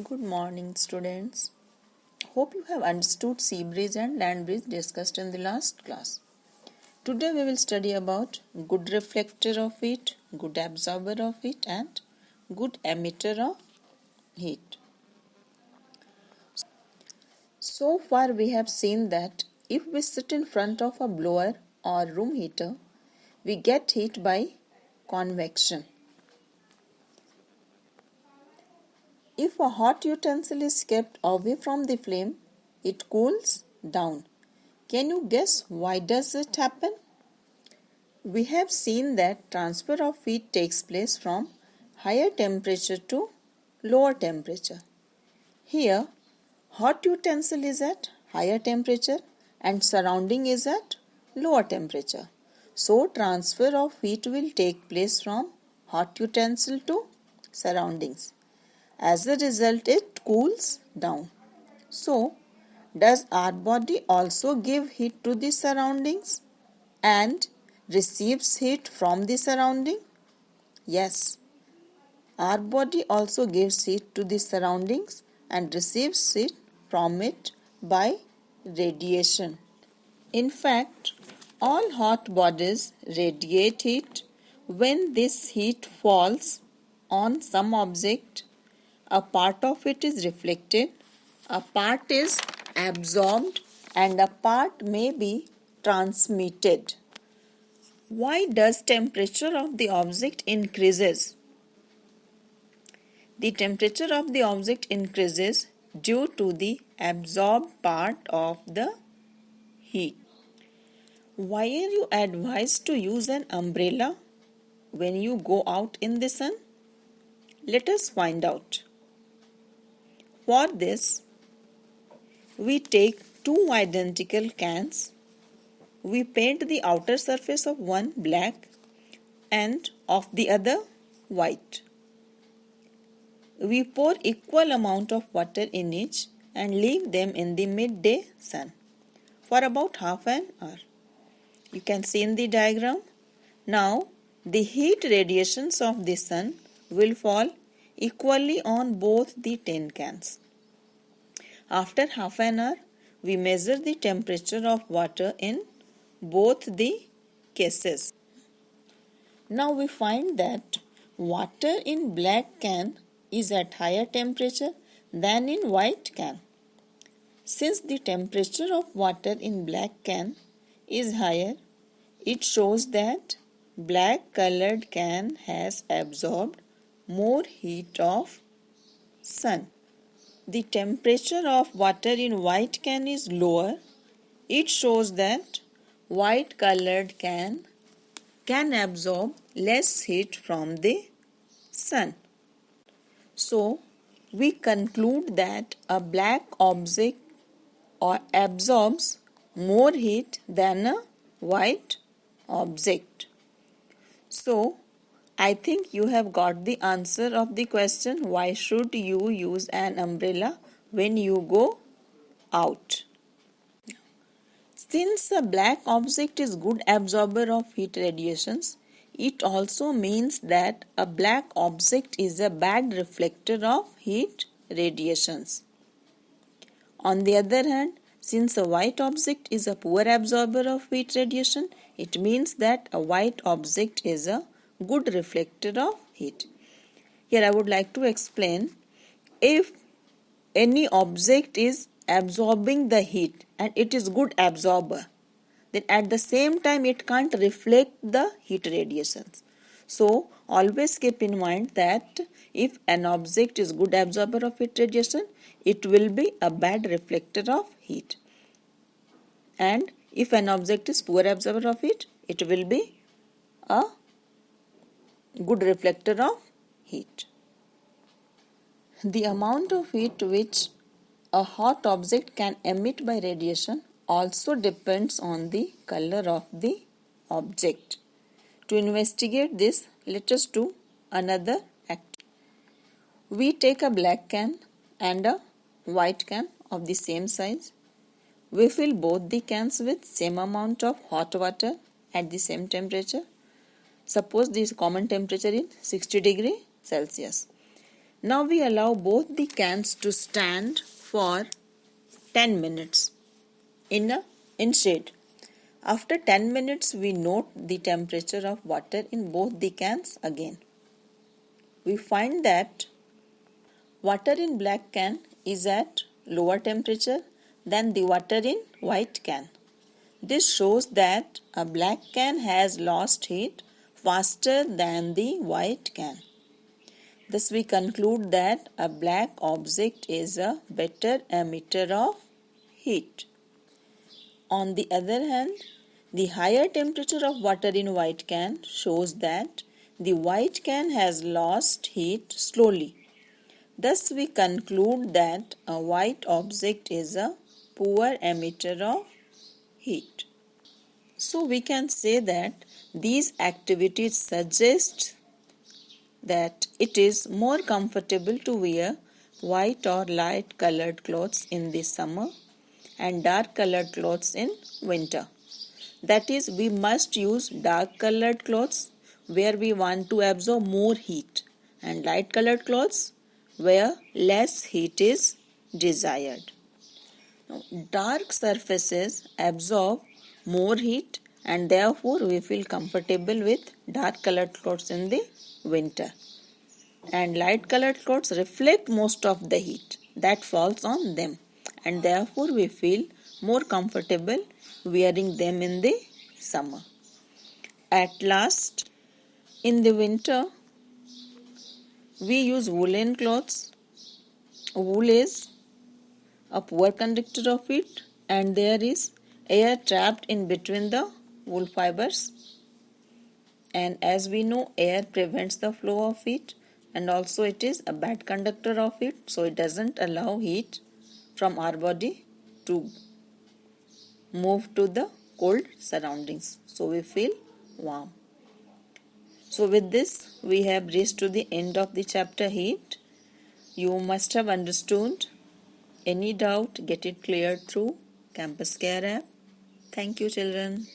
Good morning, students. Hope you have understood sea breeze and land breeze discussed in the last class. Today we will study about good reflector of heat, good absorber of heat and good emitter of heat. So far we have seen that if we sit in front of a blower or room heater, we get heat by convection. If a hot utensil is kept away from the flame, it cools down. Can you guess why does it happen? We have seen that transfer of heat takes place from higher temperature to lower temperature. Here, hot utensil is at higher temperature and surrounding is at lower temperature. So, transfer of heat will take place from hot utensil to surroundings. As a result, it cools down. So, does our body also give heat to the surroundings and receives heat from the surrounding? Yes, our body also gives heat to the surroundings and receives heat from it by radiation. In fact, all hot bodies radiate heat. When this heat falls on some object, a part of it is reflected, a part is absorbed, and a part may be transmitted. Why does temperature of the object increases? The temperature of the object increases due to the absorbed part of the heat. Why are you advised to use an umbrella when you go out in the sun? Let us find out. For this, we take two identical cans. We paint the outer surface of one black and of the other white. We pour equal amount of water in each and leave them in the midday sun for about half an hour. You can see in the diagram. Now, the heat radiations of the sun will fall equally on both the tin cans. After half an hour, we measure the temperature of water in both the cases. Now we find that water in black can is at higher temperature than in white can. Since the temperature of water in black can is higher, it shows that black colored can has absorbed more heat of sun. The temperature of water in white can is lower. It shows that white colored can absorb less heat from the sun. So, we conclude that a black object absorbs more heat than a white object. So, I think you have got the answer of the question, why should you use an umbrella when you go out? Since a black object is good absorber of heat radiations, it also means that a black object is a bad reflector of heat radiations. On the other hand, since a white object is a poor absorber of heat radiation, it means that a white object is a good reflector of heat. Here I would like to explain, if any object is absorbing the heat and it is good absorber, then at the same time it can't reflect the heat radiations. So always keep in mind that if an object is good absorber of heat radiation, it will be a bad reflector of heat. And if an object is poor absorber of heat, it will be a good reflector of heat. The amount of heat which a hot object can emit by radiation also depends on the color of the object. To investigate this, let us do another activity. We take a black can and a white can of the same size. We fill both the cans with same amount of hot water at the same temperature. Suppose this common temperature is 60 degree Celsius. Now we allow both the cans to stand for 10 minutes in shade. After 10 minutes, we note the temperature of water in both the cans again. We find that water in black can is at lower temperature than the water in white can. This shows that a black can has lost heat faster than the white can. Thus we conclude that a black object is a better emitter of heat. On the other hand, the higher temperature of water in white can shows that the white can has lost heat slowly. Thus we conclude that a white object is a poor emitter of heat. So we can say that these activities suggest that it is more comfortable to wear white or light colored clothes in the summer and dark colored clothes in winter. That is, we must use dark colored clothes where we want to absorb more heat and light colored clothes where less heat is desired. Now, dark surfaces absorb more heat and therefore we feel comfortable with dark colored clothes in the winter. And light colored clothes reflect most of the heat that falls on them and therefore we feel more comfortable wearing them in the summer. At last, in the winter, we use woolen clothes. Wool is a poor conductor of heat and there is air trapped in between the wool fibers. And as we know, air prevents the flow of heat and also it is a bad conductor of heat, so it doesn't allow heat from our body to move to the cold surroundings, so we feel warm. So with this we have reached to the end of the chapter heat. You must have understood. Any doubt, get it cleared through Campus Care app. Thank you, children.